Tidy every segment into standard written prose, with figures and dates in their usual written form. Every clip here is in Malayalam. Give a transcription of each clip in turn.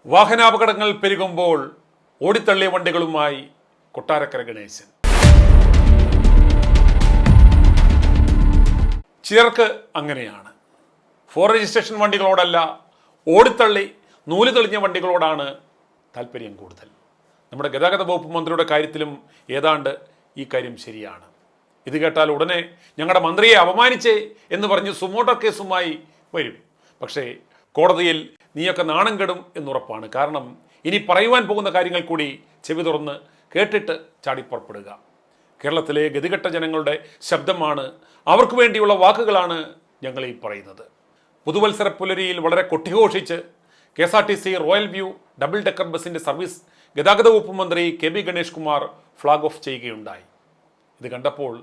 വാഹനാപകടങ്ങൾ പെരുകുമ്പോൾ ഓടിത്തള്ളിയ വണ്ടികളുമായി കൊട്ടാരക്കര ഗണേശൻ. ചിലർക്ക് അങ്ങനെയാണ്. ഫോർ രജിസ്ട്രേഷൻ വണ്ടികളോടല്ല, ഓടിത്തള്ളി നൂല് തെളിഞ്ഞ വണ്ടികളോടാണ് താല്പര്യം കൂടുതൽ. നമ്മുടെ ഗതാഗത വകുപ്പ് മന്ത്രിയുടെ കാര്യത്തിലും ഏതാണ്ട് ഈ കാര്യം ശരിയാണ്. ഇത് കേട്ടാൽ ഉടനെ ഞങ്ങളുടെ മന്ത്രിയെ അപമാനിച്ചേ എന്ന് പറഞ്ഞ് സുമോട്ടോ കേസുമായി വരും. പക്ഷേ കോടതിയിൽ നീയൊക്കെ നാണം കെടും എന്നുറപ്പാണ്. കാരണം ഇനി പറയുവാൻ പോകുന്ന കാര്യങ്ങൾ കൂടി ചെവി തുറന്ന് കേട്ടിട്ട് ചാടിപ്പുറപ്പെടുക. കേരളത്തിലെ ഗതികെട്ട ജനങ്ങളുടെ ശബ്ദമാണ്, അവർക്ക് വേണ്ടിയുള്ള വാക്കുകളാണ് ഞങ്ങൾ ഈ പറയുന്നത്. പുതുവത്സര പുലരിയിൽ വളരെ കൊട്ടിഘോഷിച്ച് KSRTC royal view double decker ബസിൻ്റെ സർവീസ് ഗതാഗത വകുപ്പ് മന്ത്രി KB Ganesh Kumar flag off ചെയ്യുകയുണ്ടായി. ഇത് കണ്ടപ്പോൾ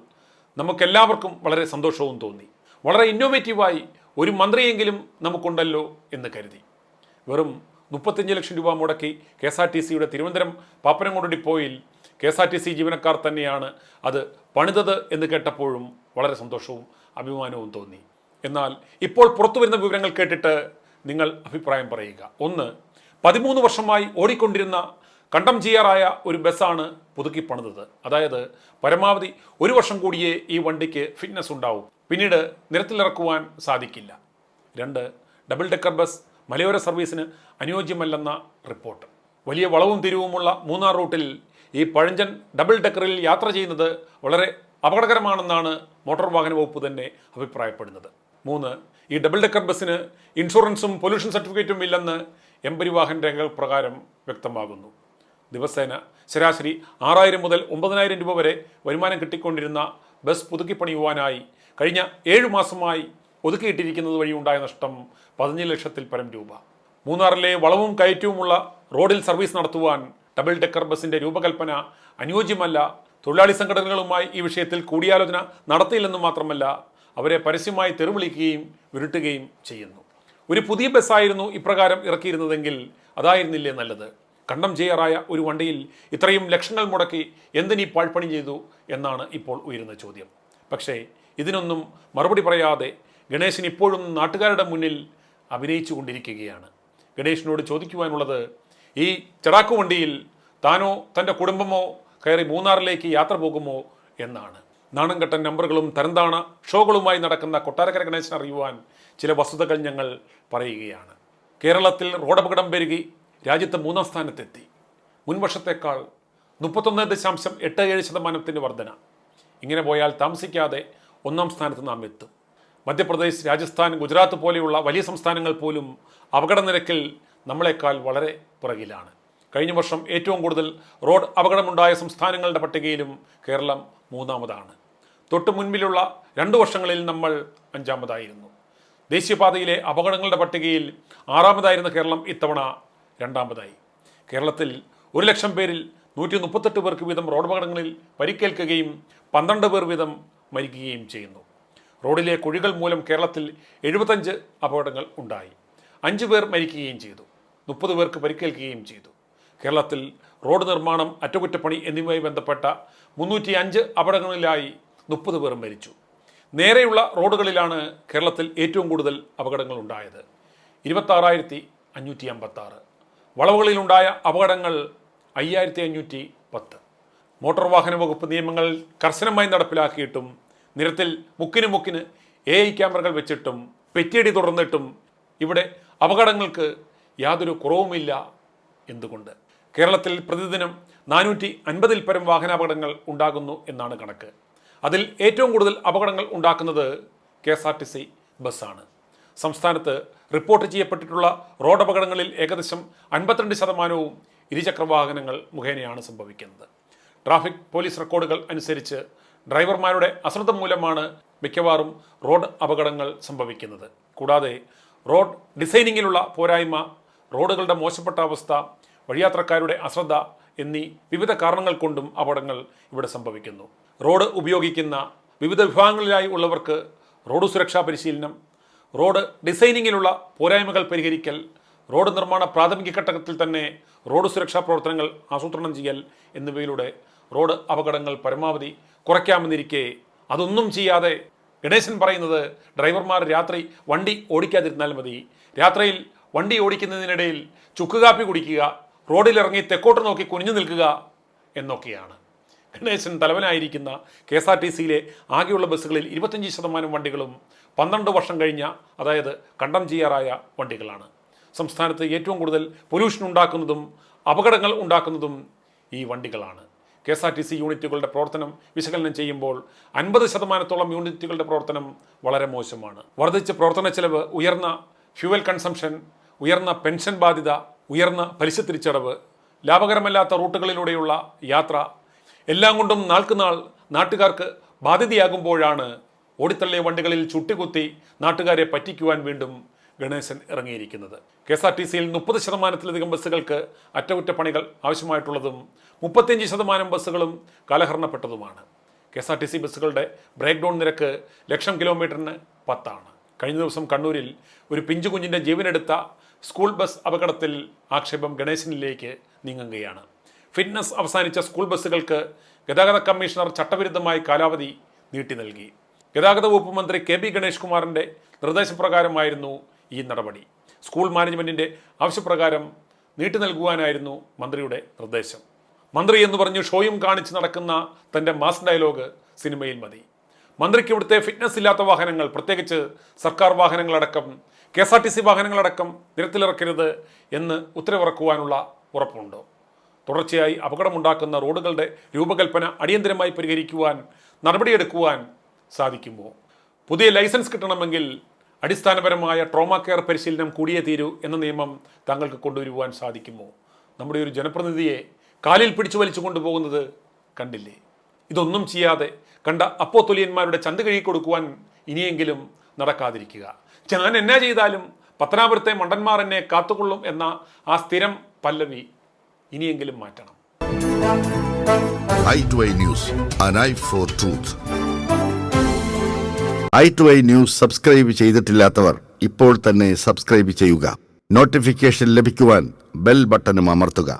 നമുക്കെല്ലാവർക്കും വളരെ സന്തോഷവും തോന്നി. വളരെ ഇന്നോവേറ്റീവായി ഒരു മന്ത്രിയെങ്കിലും നമുക്കുണ്ടല്ലോ എന്ന് കരുതി. വെറും 35 ലക്ഷം രൂപ മുടക്കി KSRTCയുടെ തിരുവനന്തപുരം പാപ്പനംകോട് ഡിപ്പോയിൽ KSRTC ജീവനക്കാർ തന്നെയാണ് അത് പണിതത് എന്ന് കേട്ടപ്പോഴും വളരെ സന്തോഷവും അഭിമാനവും തോന്നി. എന്നാൽ ഇപ്പോൾ പുറത്തു വരുന്ന വിവരങ്ങൾ കേട്ടിട്ട് നിങ്ങൾ അഭിപ്രായം പറയുക. ഒന്ന്, 13 വർഷമായി ഓടിക്കൊണ്ടിരുന്ന കണ്ടം ചെയ്യാറായ ഒരു ബസ്സാണ് പുതുക്കി പണിതത്. അതായത് പരമാവധി 1 വർഷം കൂടിയേ ഈ വണ്ടിക്ക് ഫിറ്റ്നസ് ഉണ്ടാവും, പിന്നീട് നിരത്തിലിറക്കുവാൻ സാധിക്കില്ല. 2, ഡബിൾ ഡെക്കർ ബസ് മലയോര സർവീസിന് അനുയോജ്യമല്ലെന്ന റിപ്പോർട്ട്. വലിയ വളവും തിരിവുമുള്ള മൂന്നാർ റൂട്ടിൽ ഈ പഴഞ്ചൻ ഡബിൾ ഡെക്കറിൽ യാത്ര ചെയ്യുന്നത് വളരെ അപകടകരമാണെന്നാണ് മോട്ടോർ വാഹന വകുപ്പ് തന്നെ അഭിപ്രായപ്പെടുന്നത്. 3, ഈ ഡബിൾ ഡെക്കർ ബസ്സിന് ഇൻഷുറൻസും പൊല്യൂഷൻ സർട്ടിഫിക്കറ്റും ഇല്ലെന്ന് പരിവാഹൻ രേഖകൾ പ്രകാരം വ്യക്തമാകുന്നു. ദിവസേന ശരാശരി 6000 മുതൽ 9000 രൂപ വരെ വരുമാനം കിട്ടിക്കൊണ്ടിരുന്ന ബസ് പുതുക്കി പണിയുവാനായി കഴിഞ്ഞ 7 മാസമായി ഒതുക്കിയിട്ടിരിക്കുന്നത് വഴി ഉണ്ടായ നഷ്ടം 15 ലക്ഷത്തിൽ പരം രൂപ. മൂന്നാറിലെ വളവും കയറ്റവുമുള്ള റോഡിൽ സർവീസ് നടത്തുവാൻ ഡബിൾ ഡെക്കർ ബസിൻ്റെ രൂപകൽപ്പന അനുയോജ്യമല്ല. തൊഴിലാളി സംഘടനകളുമായി ഈ വിഷയത്തിൽ കൂടിയാലോചന നടത്തിയില്ലെന്ന് മാത്രമല്ല, അവരെ പരസ്യമായി തെറിവിളിക്കുകയും വിരുട്ടുകയും ചെയ്യുന്നു. ഒരു പുതിയ ബസ്സായിരുന്നു ഇപ്രകാരം ഇറക്കിയിരുന്നതെങ്കിൽ അതായിരുന്നില്ലേ നല്ലത്? കണ്ടം ചെയ്യാറായ ഒരു വണ്ടിയിൽ ഇത്രയും ലക്ഷങ്ങൾ മുടക്കി എന്തിനീ പാഴ്പണി ചെയ്തു എന്നാണ് ഇപ്പോൾ ഉയരുന്ന ചോദ്യം. പക്ഷേ ഇതിനൊന്നും മറുപടി പറയാതെ ഗണേശൻ ഇപ്പോഴും നാട്ടുകാരുടെ മുന്നിൽ അഭിനയിച്ചു കൊണ്ടിരിക്കുകയാണ്. ഗണേശനോട് ചോദിക്കുവാനുള്ളത്, ഈ ചടാക്കു വണ്ടിയിൽ താനോ തൻ്റെ കുടുംബമോ കയറി മൂന്നാറിലേക്ക് യാത്ര പോകുമോ എന്നാണ്. നാണംകെട്ട നമ്പറുകളും തരംതാണ ഷോകളുമായി നടക്കുന്ന കൊട്ടാരക്കര ഗണേശൻ അറിയുവാൻ ചില വസ്തുതകൾ ഞങ്ങൾ പറയുകയാണ്. കേരളത്തിൽ റോഡപകടം പെരുകി രാജ്യത്ത് 3-ാം സ്ഥാനത്തെത്തി. മുൻവർഷത്തേക്കാൾ 31.87% വർധന. ഇങ്ങനെ പോയാൽ താമസിക്കാതെ 1-ാം സ്ഥാനത്ത് നാം എത്തും. മധ്യപ്രദേശ്, രാജസ്ഥാൻ, ഗുജറാത്ത് പോലെയുള്ള വലിയ സംസ്ഥാനങ്ങൾ പോലും അപകട നിരക്കിൽ നമ്മളെക്കാൾ വളരെ പുറകിലാണ്. കഴിഞ്ഞ വർഷം ഏറ്റവും കൂടുതൽ റോഡ് അപകടമുണ്ടായ സംസ്ഥാനങ്ങളുടെ പട്ടികയിലും കേരളം 3-ാമതാണ്. തൊട്ടു മുൻപിലുള്ള 2 വർഷങ്ങളിൽ നമ്മൾ 5-ാമതായിരുന്നു. ദേശീയപാതയിലെ അപകടങ്ങളുടെ പട്ടികയിൽ 6-ാമതായിരുന്ന കേരളം ഇത്തവണ 2-ാമതായി. കേരളത്തിൽ 1 ലക്ഷം പേരിൽ 138 പേർക്ക് വീതം റോഡപകടങ്ങളിൽ പരിക്കേൽക്കുകയും 12 പേർ വീതം മരിക്കുകയും ചെയ്യുന്നു. റോഡിലെ കുഴികൾ മൂലം കേരളത്തിൽ 75 അപകടങ്ങൾ ഉണ്ടായി. 5 പേർ മരിക്കുകയും ചെയ്തു, 30 പേർക്ക് പരിക്കേൽക്കുകയും ചെയ്തു. കേരളത്തിൽ റോഡ് നിർമ്മാണം, അറ്റകുറ്റപ്പണി എന്നിവയുമായി ബന്ധപ്പെട്ട 305 അപകടങ്ങളിലായി 30 പേർ മരിച്ചു. നേരെയുള്ള റോഡുകളിലാണ് കേരളത്തിൽ ഏറ്റവും കൂടുതൽ അപകടങ്ങൾ ഉണ്ടായത്, 26,556. വളവുകളിലുണ്ടായ അപകടങ്ങൾ 5,510. മോട്ടോർ വാഹന വകുപ്പ് നിയമങ്ങൾ കർശനമായി നടപ്പിലാക്കിയിട്ടും നിരത്തിൽ മുക്കിന് AI ക്യാമറകൾ വെച്ചിട്ടും പെറ്റിയടി തുടർന്നിട്ടും ഇവിടെ അപകടങ്ങൾക്ക് യാതൊരു കുറവുമില്ല. എന്തുകൊണ്ട്? കേരളത്തിൽ പ്രതിദിനം 450-ൽ പരം വാഹനാപകടങ്ങൾ ഉണ്ടാകുന്നു എന്നാണ് കണക്ക്. അതിൽ ഏറ്റവും കൂടുതൽ അപകടങ്ങൾ ഉണ്ടാക്കുന്നത് KSRTC ബസ്സാണ്. സംസ്ഥാനത്ത് റിപ്പോർട്ട് ചെയ്യപ്പെട്ടിട്ടുള്ള റോഡ് അപകടങ്ങളിൽ ഏകദേശം 52% ഇരുചക്രവാഹനങ്ങൾ മുഖേനയാണ് സംഭവിക്കുന്നത്. ട്രാഫിക് പോലീസ് റെക്കോർഡുകൾ അനുസരിച്ച് ഡ്രൈവർമാരുടെ അശ്രദ്ധ മൂലമാണ് മിക്കവാറും റോഡ് അപകടങ്ങൾ സംഭവിക്കുന്നത്. കൂടാതെ റോഡ് ഡിസൈനിങ്ങിലുള്ള പോരായ്മ, റോഡുകളുടെ മോശപ്പെട്ട അവസ്ഥ, വഴിയാത്രക്കാരുടെ അശ്രദ്ധ എന്നീ വിവിധ കാരണങ്ങൾ കൊണ്ടും അപകടങ്ങൾ ഇവിടെ സംഭവിക്കുന്നു. റോഡ് ഉപയോഗിക്കുന്ന വിവിധ വിഭാഗങ്ങളിലായി ഉള്ളവർക്ക് റോഡ് സുരക്ഷാ പരിശീലനം, റോഡ് ഡിസൈനിങ്ങിലുള്ള പോരായ്മകൾ പരിഹരിക്കൽ, റോഡ് നിർമ്മാണ പ്രാഥമിക ഘട്ടത്തിൽ തന്നെ റോഡ് സുരക്ഷാ പ്രവർത്തനങ്ങൾ ആസൂത്രണം ചെയ്യൽ എന്നിവയിലൂടെ റോഡ് അപകടങ്ങൾ പരമാവധി കുറയ്ക്കാമെന്നിരിക്കെ അതൊന്നും ചെയ്യാതെ ഗണേശൻ പറയുന്നത് ഡ്രൈവർമാർ രാത്രി വണ്ടി ഓടിക്കാതിരുന്നാൽ മതി, രാത്രിയിൽ വണ്ടി ഓടിക്കുന്നതിനിടയിൽ ചുക്കുകാപ്പി കുടിക്കുക, റോഡിലിറങ്ങി തെക്കോട്ട് നോക്കി കുനിഞ്ഞു നിൽക്കുക എന്നൊക്കെയാണ്. ഗണേശൻ തലവനായിരിക്കുന്ന KSRTCയിലെ ആകെയുള്ള ബസ്സുകളിൽ 25% വണ്ടികളും 12 വർഷം കഴിഞ്ഞ, അതായത് കണ്ടം ചെയ്യാറായ വണ്ടികളാണ്. സംസ്ഥാനത്ത് ഏറ്റവും കൂടുതൽ പൊല്യൂഷൻ ഉണ്ടാക്കുന്നതും അപകടങ്ങൾ ഉണ്ടാക്കുന്നതും ഈ വണ്ടികളാണ്. KSRTC യൂണിറ്റുകളുടെ പ്രവർത്തനം വിശകലനം ചെയ്യുമ്പോൾ 50%-ഓളം യൂണിറ്റുകളുടെ പ്രവർത്തനം വളരെ മോശമാണ്. വർദ്ധിച്ച പ്രവർത്തന ചെലവ്, ഉയർന്ന ഫ്യൂവൽ കൺസംഷൻ, ഉയർന്ന പെൻഷൻ ബാധ്യത, ഉയർന്ന പലിശ തിരിച്ചടവ്, ലാഭകരമല്ലാത്ത റൂട്ടുകളിലൂടെയുള്ള യാത്ര, എല്ലാം കൊണ്ടും നാൾക്കുനാൾ നാട്ടുകാർക്ക് ബാധ്യതയാകുമ്പോഴാണ് ഓടിത്തള്ളിയ വണ്ടികളിൽ ചുട്ടികുത്തി നാട്ടുകാരെ പറ്റിക്കുവാൻ വീണ്ടും ഗണേശൻ ഇറങ്ങിയിരിക്കുന്നത്. KSRTCയിൽ 30%-ലധികം ബസ്സുകൾക്ക് അറ്റകുറ്റപ്പണികൾ ആവശ്യമായിട്ടുള്ളതും 35% ബസ്സുകളും കാലഹരണപ്പെട്ടതുമാണ്. KSRTC ബസ്സുകളുടെ ബ്രേക്ക് ഡൗൺ നിരക്ക് 1,00,000 കിലോമീറ്ററിന് 10 ആണ്. കഴിഞ്ഞ ദിവസം കണ്ണൂരിൽ ഒരു പിഞ്ചു കുഞ്ഞിൻ്റെ ജീവനെടുത്ത സ്കൂൾ ബസ് അപകടത്തിൽ ആക്ഷേപം ഗണേശനിലേക്ക് നീങ്ങുകയാണ്. ഫിറ്റ്നസ് അവസാനിച്ച സ്കൂൾ ബസ്സുകൾക്ക് ഗതാഗത കമ്മീഷണർ ചട്ടവിരുദ്ധമായി കാലാവധി നീട്ടി നൽകി. ഗതാഗത വകുപ്പ് മന്ത്രി KB ഗണേഷ് കുമാറിൻ്റെ നിർദ്ദേശപ്രകാരമായിരുന്നു ഈ നടപടി. സ്കൂൾ മാനേജ്മെൻറ്റിൻ്റെ ആവശ്യപ്രകാരം നീട്ടി നൽകുവാനായിരുന്നു മന്ത്രിയുടെ നിർദ്ദേശം. മന്ത്രി എന്ന് പറഞ്ഞു ഷോയും കാണിച്ച് നടക്കുന്ന തൻ്റെ മാസ് ഡയലോഗ് സിനിമയിൽ മതി. മന്ത്രിക്ക് ഇവിടുത്തെ ഫിറ്റ്നസ് ഇല്ലാത്ത വാഹനങ്ങൾ, പ്രത്യേകിച്ച് സർക്കാർ വാഹനങ്ങളടക്കം KSRTC വാഹനങ്ങളടക്കം നിരത്തിലിറക്കരുത് എന്ന് ഉത്തരവിറക്കുവാനുള്ള ഉറപ്പുണ്ടോ? തുടർച്ചയായി അപകടമുണ്ടാക്കുന്ന റോഡുകളുടെ രൂപകൽപ്പന അടിയന്തരമായി പരിഹരിക്കുവാൻ നടപടിയെടുക്കുവാൻ സാധിക്കുമോ? പുതിയ ലൈസൻസ് കിട്ടണമെങ്കിൽ അടിസ്ഥാനപരമായ ട്രോമ കെയർ പരിശീലനം കൂടിയേ തീരൂ എന്ന നിയമം താങ്കൾക്ക് കൊണ്ടുവരുവാൻ സാധിക്കുമോ? നമ്മുടെ ഒരു ജനപ്രതിനിധിയെ കാലിൽ പിടിച്ചു വലിച്ചു കൊണ്ടുപോകുന്നത് കണ്ടില്ലേ? ഇതൊന്നും ചെയ്യാതെ കണ്ട അപ്പോത്തൊലിയന്മാരുടെ ചന്ത കഴുകി കൊടുക്കുവാൻ ഇനിയെങ്കിലും നടക്കാതിരിക്കുക. ഞാൻ എന്നാ ചെയ്താലും പത്തനാപുരത്തെ മണ്ടന്മാർ എന്നെ കാത്തുകൊള്ളും എന്ന ആ സ്ഥിരം പല്ലവി ഇനിയെങ്കിലും മാറ്റണം. i2i News, an eye for truth. i2i News subscribe ചെയ്തിട്ടില്ലാത്തവർ ഇപ്പോൾ തന്നെ സബ്സ്ക്രൈബ് ചെയ്യുക. നോട്ടിഫിക്കേഷൻ ലഭിക്കുവാൻ ബെൽ ബട്ടണും അമർത്തുക.